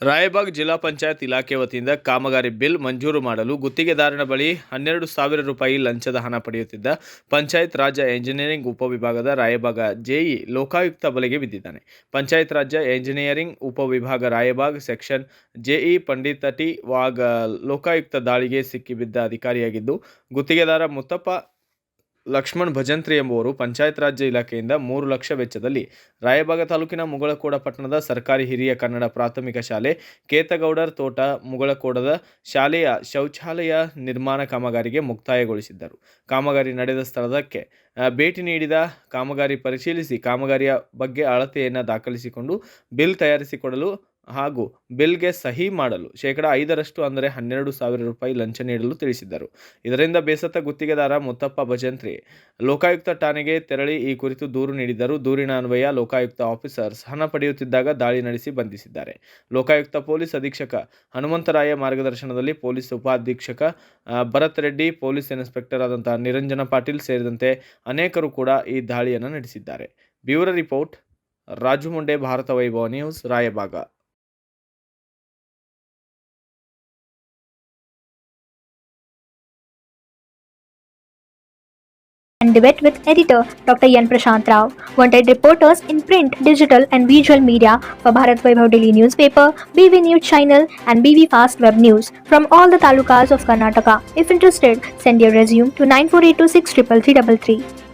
ರಾಯಬಾಗ್ ಜಿಲ್ಲಾ ಪಂಚಾಯತ್ ಇಲಾಖೆ ವತಿಯಿಂದ ಕಾಮಗಾರಿ ಬಿಲ್ ಮಂಜೂರು ಮಾಡಲು ಗುತ್ತಿಗೆದಾರನ ಬಳಿ 12,000 ರೂಪಾಯಿ ಲಂಚದ ಹಣ ಪಡೆಯುತ್ತಿದ್ದ ಪಂಚಾಯತ್ ರಾಜ್ ಎಂಜಿನಿಯರಿಂಗ್ ಉಪವಿಭಾಗದ ರಾಯಬಾಗ ಜೆಇ ಲೋಕಾಯುಕ್ತ ಬಲೆಗೆ ಬಿದ್ದಿದ್ದಾನೆ. ಪಂಚಾಯತ್ ರಾಜ್ ಎಂಜಿನಿಯರಿಂಗ್ ಉಪವಿಭಾಗ ರಾಯಬಾಗ್ ಸೆಕ್ಷನ್ ಜೆಇ ಪಂಡಿತ ಟಿ ವಾಗ್ ಲೋಕಾಯುಕ್ತ ದಾಳಿಗೆ ಸಿಕ್ಕಿಬಿದ್ದ ಅಧಿಕಾರಿಯಾಗಿದ್ದು, ಗುತ್ತಿಗೆದಾರ ಮುತ್ತಪ್ಪ ಲಕ್ಷ್ಮಣ್ ಭಜಂತ್ರಿ ಎಂಬುವರು ಪಂಚಾಯತ್ ರಾಜ್ ಇಲಾಖೆಯಿಂದ 3 ಲಕ್ಷ ವೆಚ್ಚದಲ್ಲಿ ರಾಯಬಾಗ ತಾಲೂಕಿನ ಮುಗಳಕೋಡ ಪಟ್ಟಣದ ಸರ್ಕಾರಿ ಹಿರಿಯ ಕನ್ನಡ ಪ್ರಾಥಮಿಕ ಶಾಲೆ ಕೇತಗೌಡರ್ ತೋಟ ಮುಗಳಕೋಡದ ಶಾಲೆಯ ಶೌಚಾಲಯ ನಿರ್ಮಾಣ ಕಾಮಗಾರಿಗೆ ಮುಕ್ತಾಯಗೊಳಿಸಿದ್ದರು. ಕಾಮಗಾರಿ ನಡೆದ ಸ್ಥಳಕ್ಕೆ ಭೇಟಿ ನೀಡಿದ ಕಾಮಗಾರಿ ಪರಿಶೀಲಿಸಿ ಕಾಮಗಾರಿಯ ಬಗ್ಗೆ ಅಳತೆಯನ್ನು ದಾಖಲಿಸಿಕೊಂಡು ಬಿಲ್ ತಯಾರಿಸಿಕೊಡಲು ಹಾಗೂ ಬಿಲ್ಗೆ ಸಹಿ ಮಾಡಲು ಶೇಕಡಾ 5% ಅಂದರೆ 12,000 ರೂಪಾಯಿ ಲಂಚ ನೀಡಲು ತಿಳಿಸಿದ್ದರು. ಇದರಿಂದ ಬೇಸತ್ತ ಗುತ್ತಿಗೆದಾರ ಮುತ್ತಪ್ಪ ಭಜಂತ್ರಿ ಲೋಕಾಯುಕ್ತ ಠಾಣೆಗೆ ತೆರಳಿ ಈ ಕುರಿತು ದೂರು ನೀಡಿದ್ದರು. ದೂರಿನ ಅನ್ವಯ ಲೋಕಾಯುಕ್ತ ಆಫೀಸರ್ಸ್ ಹಣ ಪಡೆಯುತ್ತಿದ್ದಾಗ ದಾಳಿ ನಡೆಸಿ ಬಂಧಿಸಿದ್ದಾರೆ. ಲೋಕಾಯುಕ್ತ ಪೊಲೀಸ್ ಅಧೀಕ್ಷಕ ಹನುಮಂತರಾಯ ಮಾರ್ಗದರ್ಶನದಲ್ಲಿ ಪೊಲೀಸ್ ಉಪಾಧೀಕ್ಷಕ ಭರತ್ ರೆಡ್ಡಿ, ಪೊಲೀಸ್ ಇನ್ಸ್ಪೆಕ್ಟರ್ ಆದಂತಹ ನಿರಂಜನ ಪಾಟೀಲ್ ಸೇರಿದಂತೆ ಅನೇಕರು ಕೂಡ ಈ ದಾಳಿಯನ್ನು ನಡೆಸಿದ್ದಾರೆ. Bureau report, Raju Munde, Bharata Vaibhava news, Raybag. And debate with editor Dr. Yan Prashant Rao. Wanted reporters in print, digital and visual media for Bharat Vaibhav Daily Newspaper, BV News Channel and BV Fast Web News from all the talukas of Karnataka. If interested, send your resume to 9482633333.